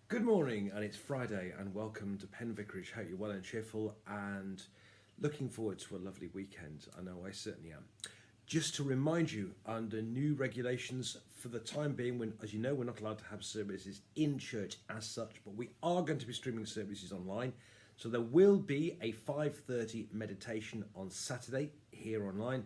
Good morning, and it's Friday, and welcome to Penn Vicarage. Hope you're well and cheerful, and looking forward to a lovely weekend. I know I certainly am. Just to remind you, under new regulations for the time being, when, as you know, we're not allowed to have services in church as such, but we are going to be streaming services online. So there will be a 5:30 meditation on Saturday here online.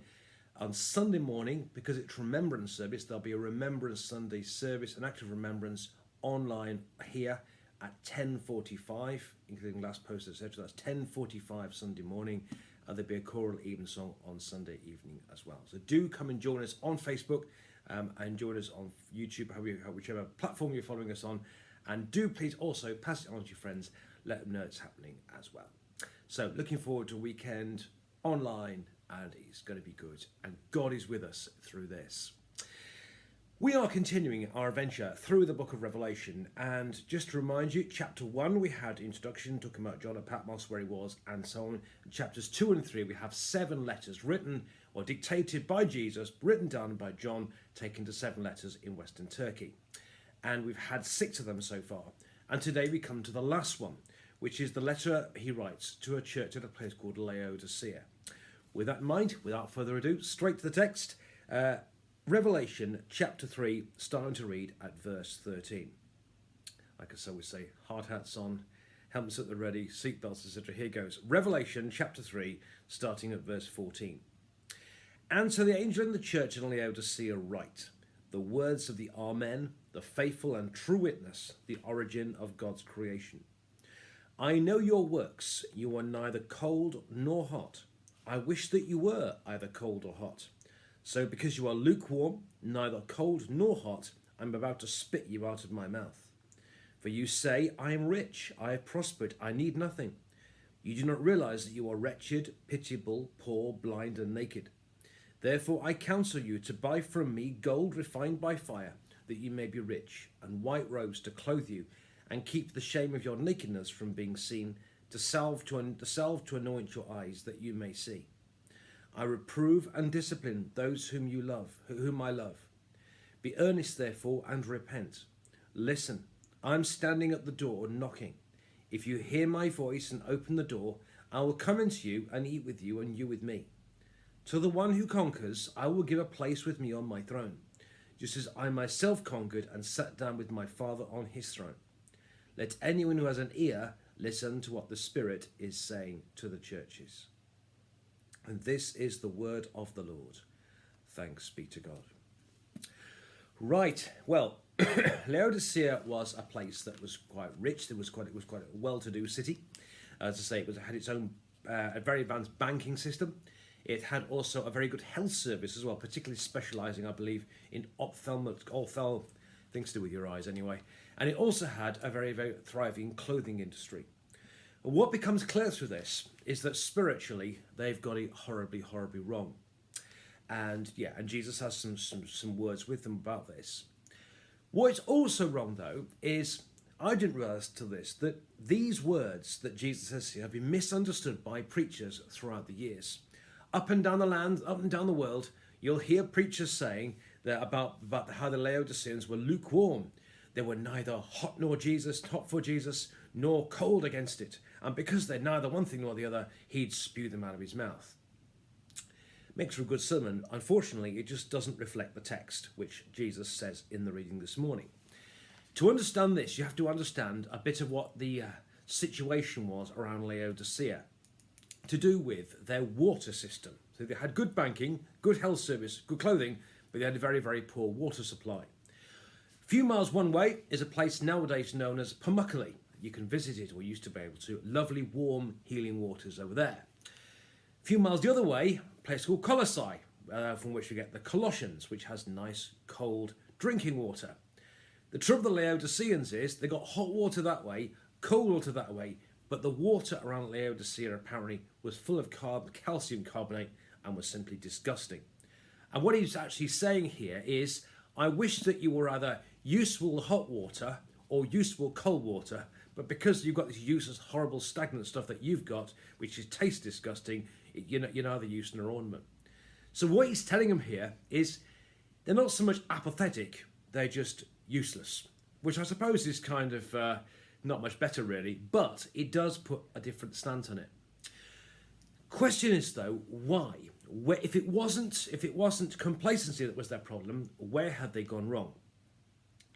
On Sunday morning, because it's Remembrance Service, there'll be a Remembrance Sunday service, an act of remembrance online here at 10:45, including last post, etc. That's 10:45 Sunday morning, and there'll be a choral evensong on Sunday evening as well. So do come and join us on Facebook and join us on YouTube, whichever platform you're following us on, and do please also pass it on to your friends, let them know it's happening as well. So looking forward to a weekend online, and it's going to be good, and God is with us through this. We are continuing our adventure through the book of Revelation, and just to remind you, chapter 1 we had introduction talking about John at Patmos, where he was, and so on. In chapters 2 and 3 we have 7 letters written or dictated by Jesus, written down by John, taken to 7 letters in Western Turkey. And we've had 6 of them so far. And today we come to the last one, which is the letter he writes to a church at a place called Laodicea. With that in mind, without further ado, straight to the text. Revelation chapter 3, starting to read at verse 13. Like I always say, hard hats on, helmets at the ready, seatbelts, etc. Here goes. Revelation chapter 3, starting at verse 14. And to the angel in the church in Laodicea write, the words of the Amen, the faithful and true witness, the origin of God's creation. I know your works. You are neither cold nor hot. I wish that you were either cold or hot. So because you are lukewarm, neither cold nor hot, I'm about to spit you out of my mouth. For you say, I am rich, I have prospered, I need nothing. You do not realize that you are wretched, pitiable, poor, blind, and naked. Therefore I counsel you to buy from me gold refined by fire, that you may be rich, and white robes to clothe you, and keep the shame of your nakedness from being seen, to salve to anoint your eyes, that you may see. I reprove and discipline those whom I love. Be earnest, therefore, and repent. Listen, I am standing at the door knocking. If you hear my voice and open the door, I will come into you and eat with you, and you with me. To the one who conquers, I will give a place with me on my throne, just as I myself conquered and sat down with my Father on his throne. Let anyone who has an ear listen to what the Spirit is saying to the churches. And this is the word of the Lord. Thanks be to God. Right, well, Laodicea was a place that was quite rich. It was quite a well-to-do city. As I say, it had its own a very advanced banking system. It had also a very good health service as well, particularly specialising, I believe, in ophthalmic things to do with your eyes anyway. And it also had a very, very thriving clothing industry. What becomes clear through this is that spiritually they've got it horribly, horribly wrong. And Jesus has some words with them about this. What's also wrong, though, is I didn't realise till this that these words that Jesus says here have been misunderstood by preachers throughout the years. Up and down the land, up and down the world, you'll hear preachers saying that about how the Laodiceans were lukewarm. They were neither hot for Jesus, nor cold against it. And because they're neither one thing nor the other, he'd spew them out of his mouth. Makes for a good sermon. Unfortunately, it just doesn't reflect the text, which Jesus says in the reading this morning. To understand this, you have to understand a bit of what the situation was around Laodicea, to do with their water system. So they had good banking, good health service, good clothing, but they had a very, very poor water supply. A few miles one way is a place nowadays known as Pamukkale. You can visit it, or used to be able to. Lovely, warm, healing waters over there. A few miles the other way, a place called Colossae, from which we get the Colossians, which has nice, cold drinking water. The trouble with the Laodiceans is they got hot water that way, cold water that way, but the water around Laodicea apparently was full of calcium carbonate and was simply disgusting. And what he's actually saying here is, I wish that you were either useful hot water or useful cold water, but because you've got this useless, horrible, stagnant stuff that you've got, which tastes disgusting, you're neither use nor ornament. So what he's telling them here is they're not so much apathetic, they're just useless. which I suppose is kind of not much better really, but it does put a different slant on it. Question is though, why? If it wasn't complacency that was their problem, where had they gone wrong?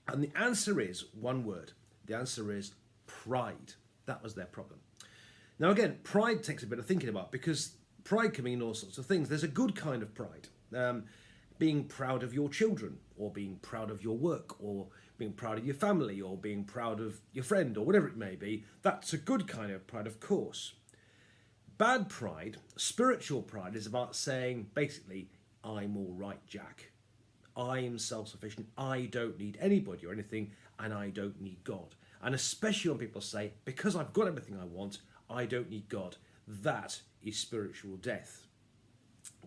And the answer is one word. The answer is pride. That was their problem. Now again, pride takes a bit of thinking about, because pride can mean all sorts of things. There's a good kind of pride. Being proud of your children, or being proud of your work, or being proud of your family, or being proud of your friend, or whatever it may be. That's a good kind of pride, of course. Bad pride, spiritual pride, is about saying, basically, I'm all right, Jack. I'm self-sufficient. I don't need anybody or anything, and I don't need God. And especially when people say, because I've got everything I want, I don't need God. That is spiritual death.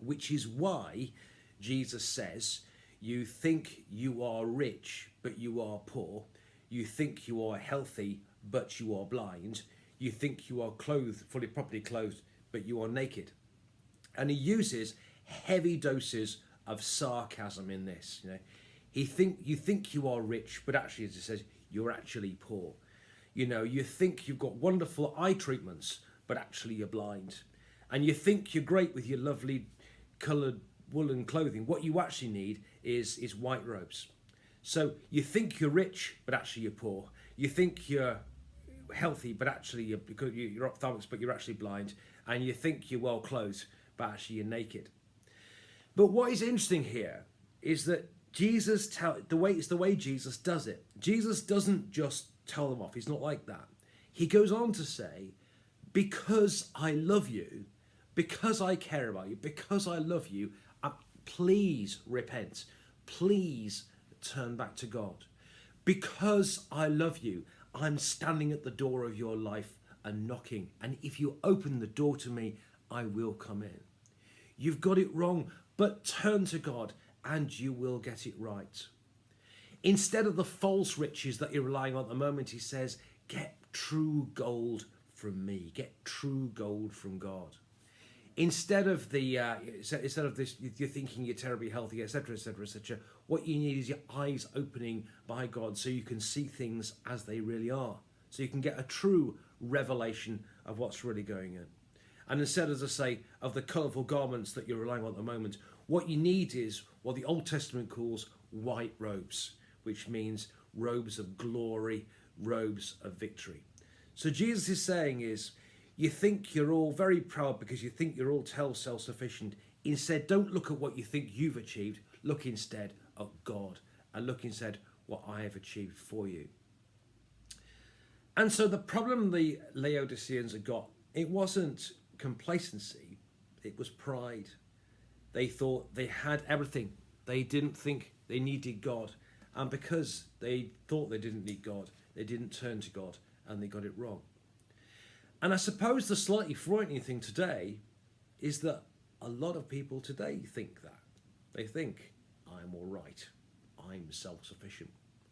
Which is why Jesus says, you think you are rich, but you are poor. You think you are healthy, but you are blind. You think you are clothed, fully properly clothed, but you are naked. And he uses heavy doses of sarcasm in this. You think you are rich, but actually, as he says, you're actually poor. You think you've got wonderful eye treatments, but actually you're blind. And you think you're great with your lovely coloured woolen clothing. What you actually need is white robes. So you think you're rich, but actually you're poor. You think you're healthy, but actually you're ophthalmics, but you're actually blind. And you think you're well clothed, but actually you're naked. But what is interesting here is that it's the way Jesus does it. Jesus doesn't just tell them off. He's not like that. He goes on to say, because I love you, because I care about you, because I love you, please repent. Please turn back to God. Because I love you, I'm standing at the door of your life and knocking. And if you open the door to me, I will come in. You've got it wrong, but turn to God and you will get it right. Instead of the false riches that you're relying on at the moment, he says, get true gold from me. Get true gold from God. Instead of this, you're thinking you're terribly healthy, etc., etc., etc. What you need is your eyes opening by God, so you can see things as they really are, so you can get a true revelation of what's really going on. And instead, as I say, of the colourful garments that you're relying on at the moment, what you need is what the Old Testament calls white robes, which means robes of glory, robes of victory. So Jesus is saying is, you think you're all very proud because you think you're all self-sufficient. Instead, don't look at what you think you've achieved. Look instead at God, and look instead what I have achieved for you. And so the problem the Laodiceans had got, it wasn't complacency, it was pride. They thought they had everything. They didn't think they needed God. And because they thought they didn't need God, they didn't turn to God, and they got it wrong. And I suppose the slightly frightening thing today is that a lot of people today think that. They think, I'm all right. I'm self-sufficient.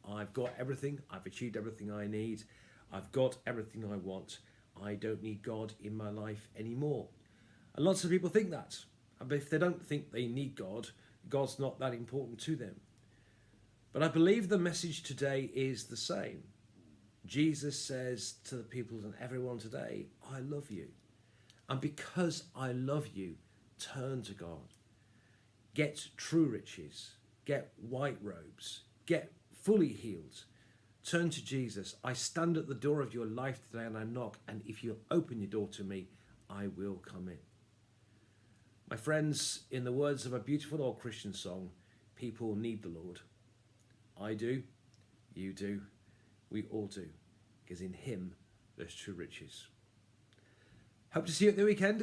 I've got everything. I've achieved everything I need. I've got everything I want. I don't need God in my life anymore. And lots of people think that. But if they don't think they need God, God's not that important to them. But I believe the message today is the same. Jesus says to the people and everyone today, I love you. And because I love you, turn to God. Get true riches. Get white robes. Get fully healed. Turn to Jesus. I stand at the door of your life today and I knock. And if you'll open your door to me, I will come in. My friends, in the words of a beautiful old Christian song, people need the Lord. I do. You do. We all do, because in him there's true riches. Hope to see you at the weekend.